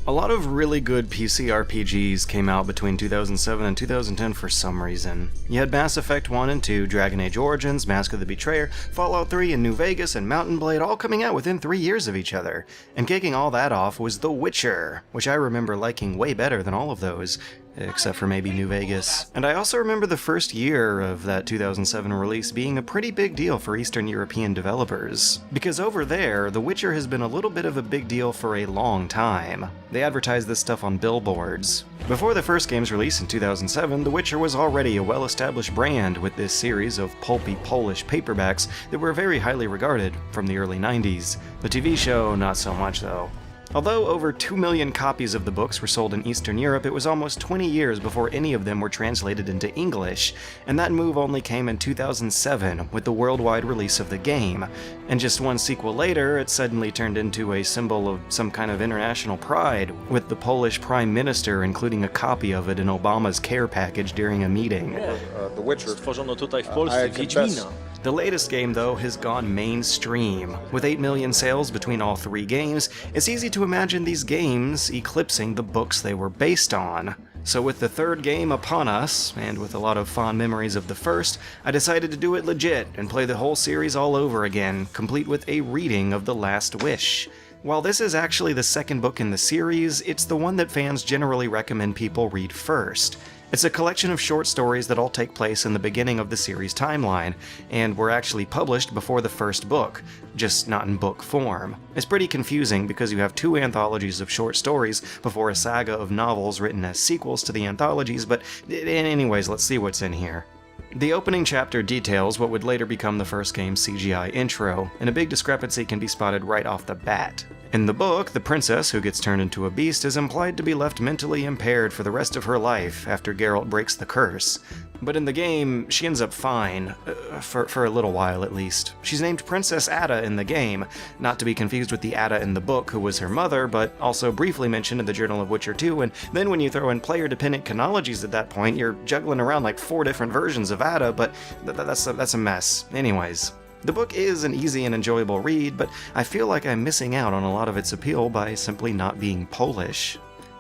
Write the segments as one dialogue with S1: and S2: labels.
S1: A lot of really good PC RPGs came out between 2007 and 2010 for some reason. You had Mass Effect 1 and 2, Dragon Age Origins, Mask of the Betrayer, Fallout 3, and New Vegas, and Mountain Blade all coming out within 3 years of each other. And kicking all that off was The Witcher, which I remember liking way better than all of those, except for maybe New Vegas. And I also remember the first year of that 2007 release being a pretty big deal for Eastern European developers. Because over there, The Witcher has been a little bit of a big deal for a long time. They advertise this stuff on billboards. Before the first game's release in 2007, The Witcher was already a well-established brand with this series of pulpy Polish paperbacks that were very highly regarded from the early 90s. The TV show, not so much though. Although over 2 million copies of the books were sold in Eastern Europe, it was almost 20 years before any of them were translated into English, and that move only came in 2007 with the worldwide release of the game. And just one sequel later, it suddenly turned into a symbol of some kind of international pride, with the Polish Prime Minister including a copy of it in Obama's care package during a meeting.
S2: The Witcher.
S3: Stworzono tutaj w Polsce Wiedźmina.
S1: The latest game, though, has gone mainstream. With 8 million sales between all 3 games, it's easy to imagine these games eclipsing the books they were based on. So with the third game upon us, and with a lot of fond memories of the first, I decided to do it legit and play the whole series all over again, complete with a reading of The Last Wish. While this is actually the second book in the series, it's the one that fans generally recommend people read first. It's a collection of short stories that all take place in the beginning of the series timeline, and were actually published before the first book, just not in book form. It's pretty confusing because you have 2 anthologies of short stories before a saga of novels written as sequels to the anthologies, but anyways, let's see what's in here. The opening chapter details what would later become the first game's CGI intro, and a big discrepancy can be spotted right off the bat. In the book, the princess who gets turned into a beast is implied to be left mentally impaired for the rest of her life after Geralt breaks the curse. But in the game, she ends up fine, for a little while at least. She's named Princess Ada in the game, not to be confused with the Ada in the book who was her mother, but also briefly mentioned in the Journal of Witcher 2, and then when you throw in player-dependent chronologies at that point, you're juggling around like 4 different versions of Ada, but that's a mess. Anyways. The book is an easy and enjoyable read, but I feel like I'm missing out on a lot of its appeal by simply not being Polish.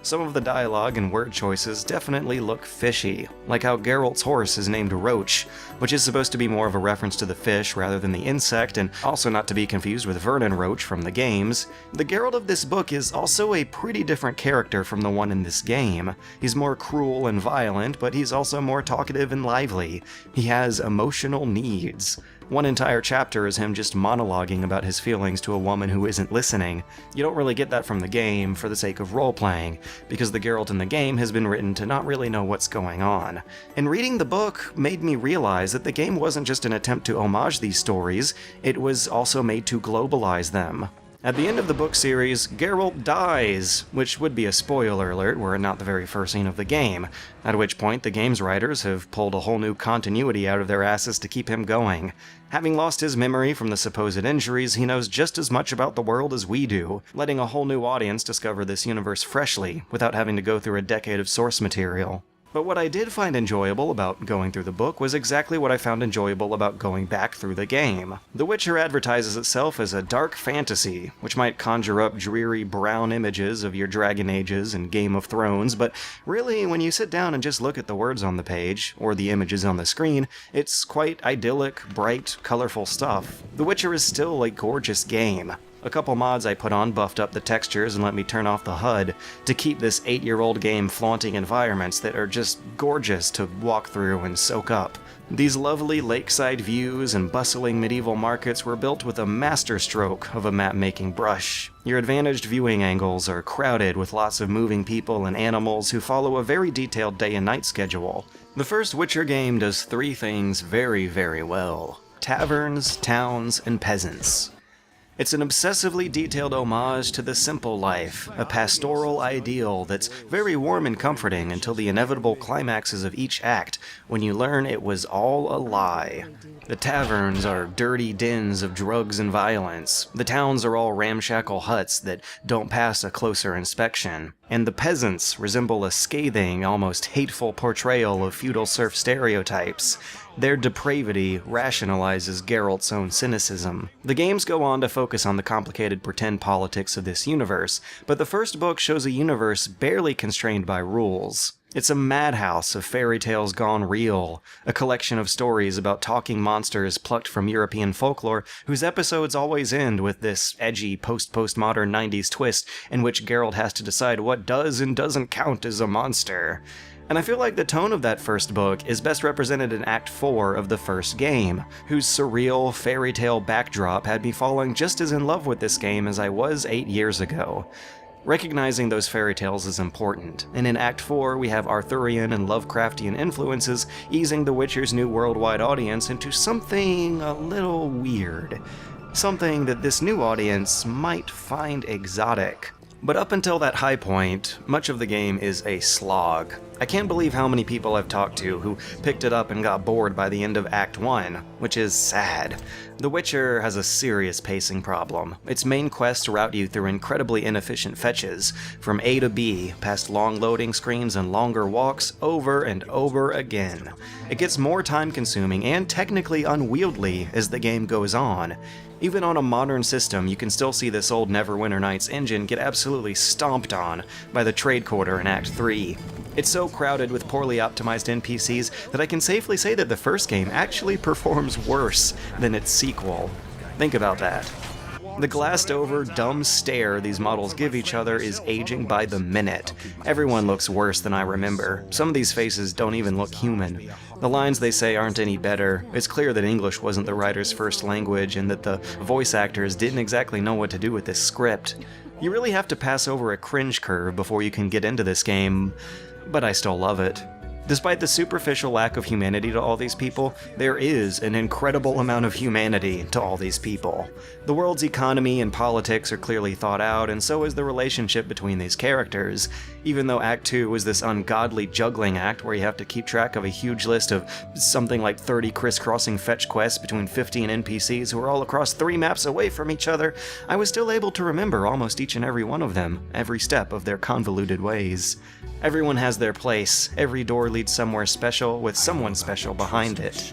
S1: Some of the dialogue and word choices definitely look fishy, like how Geralt's horse is named Roach, which is supposed to be more of a reference to the fish rather than the insect, and also not to be confused with Vernon Roach from the games. The Geralt of this book is also a pretty different character from the one in this game. He's more cruel and violent, but he's also more talkative and lively. He has emotional needs. One entire chapter is him just monologuing about his feelings to a woman who isn't listening. You don't really get that from the game for the sake of role-playing, because the Geralt in the game has been written to not really know what's going on. And reading the book made me realize that the game wasn't just an attempt to homage these stories, it was also made to globalize them. At the end of the book series, Geralt dies, which would be a spoiler alert were it not the very first scene of the game, at which point the game's writers have pulled a whole new continuity out of their asses to keep him going. Having lost his memory from the supposed injuries, he knows just as much about the world as we do, letting a whole new audience discover this universe freshly, without having to go through a decade of source material. But what I did find enjoyable about going through the book was exactly what I found enjoyable about going back through the game. The Witcher advertises itself as a dark fantasy, which might conjure up dreary brown images of your Dragon Ages and Game of Thrones, but really, when you sit down and just look at the words on the page, or the images on the screen, it's quite idyllic, bright, colorful stuff. The Witcher is still a gorgeous game. A couple mods I put on buffed up the textures and let me turn off the HUD to keep this 8-year-old game flaunting environments that are just gorgeous to walk through and soak up. These lovely lakeside views and bustling medieval markets were built with a masterstroke of a map-making brush. Your advantaged viewing angles are crowded with lots of moving people and animals who follow a very detailed day and night schedule. The first Witcher game does 3 things very, very well: taverns, towns, and peasants. It's an obsessively detailed homage to the simple life, a pastoral ideal that's very warm and comforting until the inevitable climaxes of each act, when you learn it was all a lie. The taverns are dirty dens of drugs and violence. The towns are all ramshackle huts that don't pass a closer inspection. and the peasants resemble a scathing, almost hateful portrayal of feudal serf stereotypes. Their depravity rationalizes Geralt's own cynicism. The games go on to focus on the complicated pretend politics of this universe, but the first book shows a universe barely constrained by rules. It's a madhouse of fairy tales gone real, a collection of stories about talking monsters plucked from European folklore whose episodes always end with this edgy postmodern 90s twist in which Geralt has to decide what does and doesn't count as a monster. And I feel like the tone of that first book is best represented in Act 4 of the first game, whose surreal, fairy tale backdrop had me falling just as in love with this game as I was 8 years ago. Recognizing those fairy tales is important, and in Act 4 we have Arthurian and Lovecraftian influences easing The Witcher's new worldwide audience into something a little weird. Something that this new audience might find exotic. But up until that high point, much of the game is a slog. I can't believe how many people I've talked to who picked it up and got bored by the end of Act 1, which is sad. The Witcher has a serious pacing problem. Its main quests route you through incredibly inefficient fetches, from A to B, past long loading screens and longer walks, over and over again. It gets more time-consuming and technically unwieldy as the game goes on. Even on a modern system, you can still see this old Neverwinter Nights engine get absolutely stomped on by the trade quarter in Act 3. It's so crowded with poorly optimized NPCs that I can safely say that the first game actually performs worse than its sequel. Think about that. The glassed-over, dumb stare these models give each other is aging by the minute. Everyone looks worse than I remember. Some of these faces don't even look human. The lines they say aren't any better. It's clear that English wasn't the writer's first language and that the voice actors didn't exactly know what to do with this script. You really have to pass over a cringe curve before you can get into this game, but I still love it. Despite the superficial lack of humanity to all these people, there is an incredible amount of humanity to all these people. The world's economy and politics are clearly thought out, and so is the relationship between these characters. Even though Act 2 was this ungodly juggling act where you have to keep track of a huge list of something like 30 crisscrossing fetch quests between 15 NPCs who are all across 3 maps away from each other, I was still able to remember almost each and every one of them, every step of their convoluted ways. Everyone has their place. Every door leads somewhere special, with someone special behind it.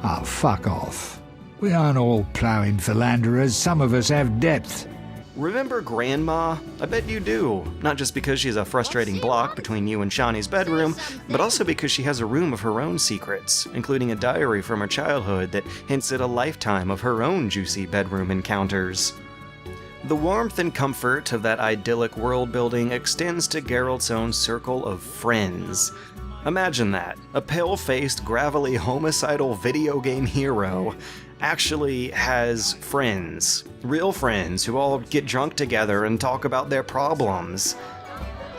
S2: Oh, fuck off. We aren't all ploughing philanderers. Some of us have depth.
S1: Remember Grandma? I bet you do. Not just because she's a frustrating block between you and Shawnee's bedroom, but also because she has a room of her own secrets, including a diary from her childhood that hints at a lifetime of her own juicy bedroom encounters. The warmth and comfort of that idyllic world-building extends to Geralt's own circle of friends. Imagine that. A pale-faced, gravelly, homicidal video game hero actually has friends. Real friends who all get drunk together and talk about their problems.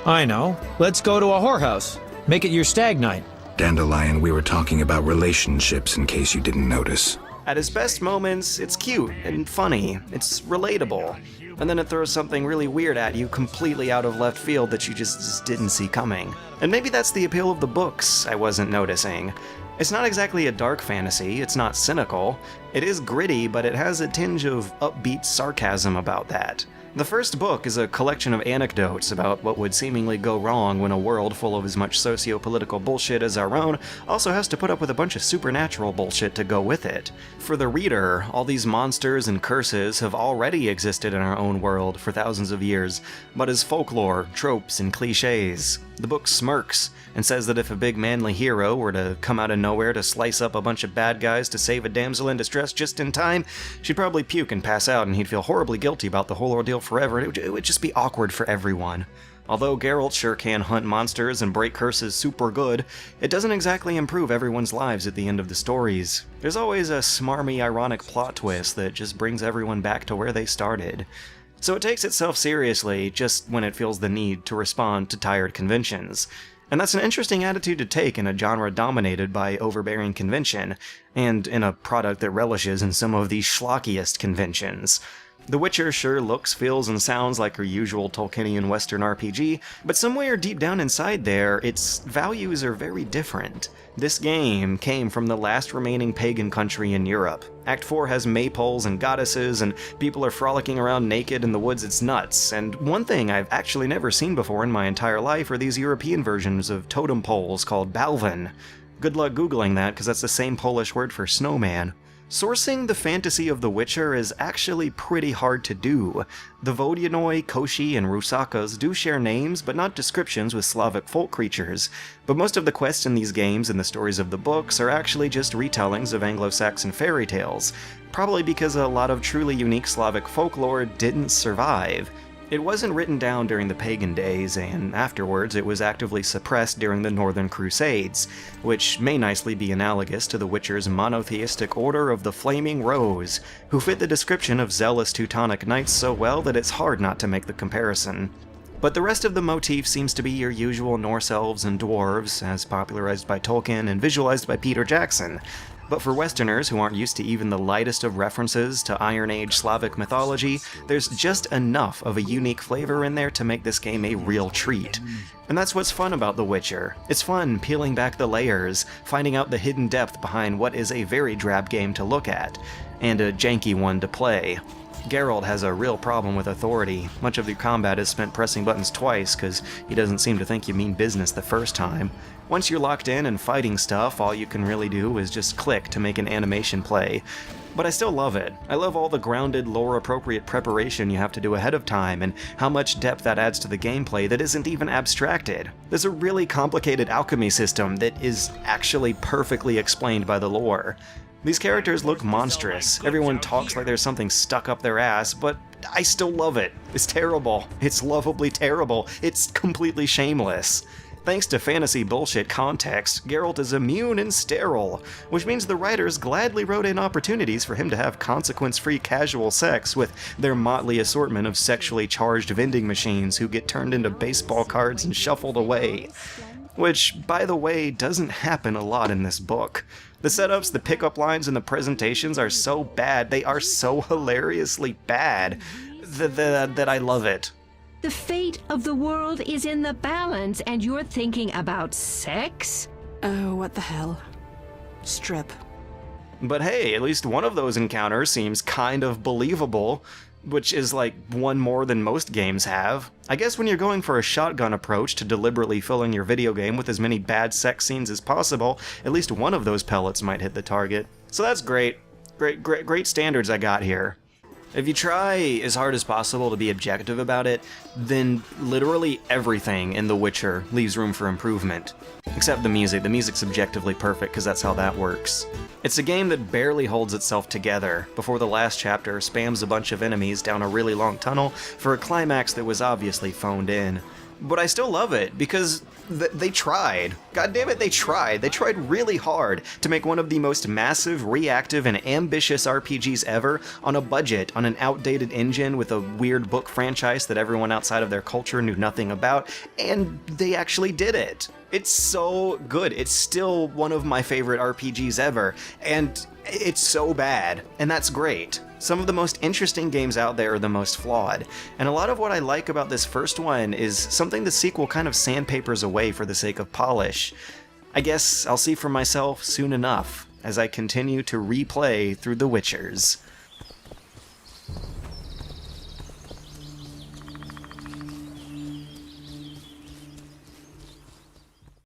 S4: I know. Let's go to a whorehouse. Make it your stag night.
S5: Dandelion, we were talking about relationships in case you didn't notice.
S1: At its best moments, it's cute and funny. It's relatable. And then it throws something really weird at you completely out of left field that you just didn't see coming. And maybe that's the appeal of the books I wasn't noticing. It's not exactly a dark fantasy, it's not cynical. It is gritty, but it has a tinge of upbeat sarcasm about that. The first book is a collection of anecdotes about what would seemingly go wrong when a world full of as much socio-political bullshit as our own also has to put up with a bunch of supernatural bullshit to go with it. For the reader, all these monsters and curses have already existed in our own world for thousands of years, but as folklore, tropes, and cliches. The book smirks and says that if a big manly hero were to come out of nowhere to slice up a bunch of bad guys to save a damsel in distress just in time, she'd probably puke and pass out and he'd feel horribly guilty about the whole ordeal forever. It would just be awkward for everyone. Although Geralt sure can hunt monsters and break curses super good, it doesn't exactly improve everyone's lives at the end of the stories. There's always a smarmy, ironic plot twist that just brings everyone back to where they started. So it takes itself seriously just when it feels the need to respond to tired conventions. And that's an interesting attitude to take in a genre dominated by overbearing convention, and in a product that relishes in some of the schlockiest conventions. The Witcher sure looks, feels, and sounds like your usual Tolkienian Western RPG, but somewhere deep down inside there, its values are very different. This game came from the last remaining pagan country in Europe. Act 4 has maypoles and goddesses, and people are frolicking around naked in the woods. It's nuts. And one thing I've actually never seen before in my entire life are these European versions of totem poles called Balvan. Good luck googling that, because that's the same Polish word for snowman. Sourcing the fantasy of The Witcher is actually pretty hard to do. The Vodyanoi, Koshi, and Rusakas do share names, but not descriptions with Slavic folk creatures. But most of the quests in these games and the stories of the books are actually just retellings of Anglo-Saxon fairy tales, probably because a lot of truly unique Slavic folklore didn't survive. It wasn't written down during the pagan days, and afterwards it was actively suppressed during the Northern Crusades, which may nicely be analogous to the Witcher's monotheistic Order of the Flaming Rose, who fit the description of zealous Teutonic knights so well that it's hard not to make the comparison. But the rest of the motif seems to be your usual Norse elves and dwarves, as popularized by Tolkien and visualized by Peter Jackson. But for Westerners who aren't used to even the lightest of references to Iron Age Slavic mythology, there's just enough of a unique flavor in there to make this game a real treat. And that's what's fun about The Witcher. It's fun peeling back the layers, finding out the hidden depth behind what is a very drab game to look at, and a janky one to play. Geralt has a real problem with authority. Much of your combat is spent pressing buttons twice, because he doesn't seem to think you mean business the first time. Once you're locked in and fighting stuff, all you can really do is just click to make an animation play. But I still love it. I love all the grounded, lore-appropriate preparation you have to do ahead of time, and how much depth that adds to the gameplay that isn't even abstracted. There's a really complicated alchemy system that is actually perfectly explained by the lore. These characters look monstrous. Everyone talks like there's something stuck up their ass, but I still love it. It's terrible. It's lovably terrible. It's completely shameless. Thanks to fantasy bullshit context, Geralt is immune and sterile, which means the writers gladly wrote in opportunities for him to have consequence-free casual sex with their motley assortment of sexually charged vending machines who get turned into baseball cards and shuffled away. Which, by the way, doesn't happen a lot in this book. The setups, the pickup lines, and the presentations are so bad, they are so hilariously bad, that I love it.
S6: The fate of the world is in the balance, and you're thinking about sex?
S7: Oh, what the hell. Strip.
S1: But hey, at least one of those encounters seems kind of believable, which is like one more than most games have. I guess when you're going for a shotgun approach to deliberately filling your video game with as many bad sex scenes as possible, at least one of those pellets might hit the target. So that's great. Great standards I got here. If you try as hard as possible to be objective about it, then literally everything in The Witcher leaves room for improvement. Except the music. The music's objectively perfect, because that's how that works. It's a game that barely holds itself together before the last chapter spams a bunch of enemies down a really long tunnel for a climax that was obviously phoned in. But I still love it, because they tried. God damn it, they tried. They tried really hard to make one of the most massive, reactive, and ambitious RPGs ever on a budget, on an outdated engine with a weird book franchise that everyone outside of their culture knew nothing about, and they actually did it. It's so good. It's still one of my favorite RPGs ever, and it's so bad, and that's great. Some of the most interesting games out there are the most flawed, and a lot of what I like about this first one is something the sequel kind of sandpapers away for the sake of polish. I guess I'll see for myself soon enough as I continue to replay through The Witchers.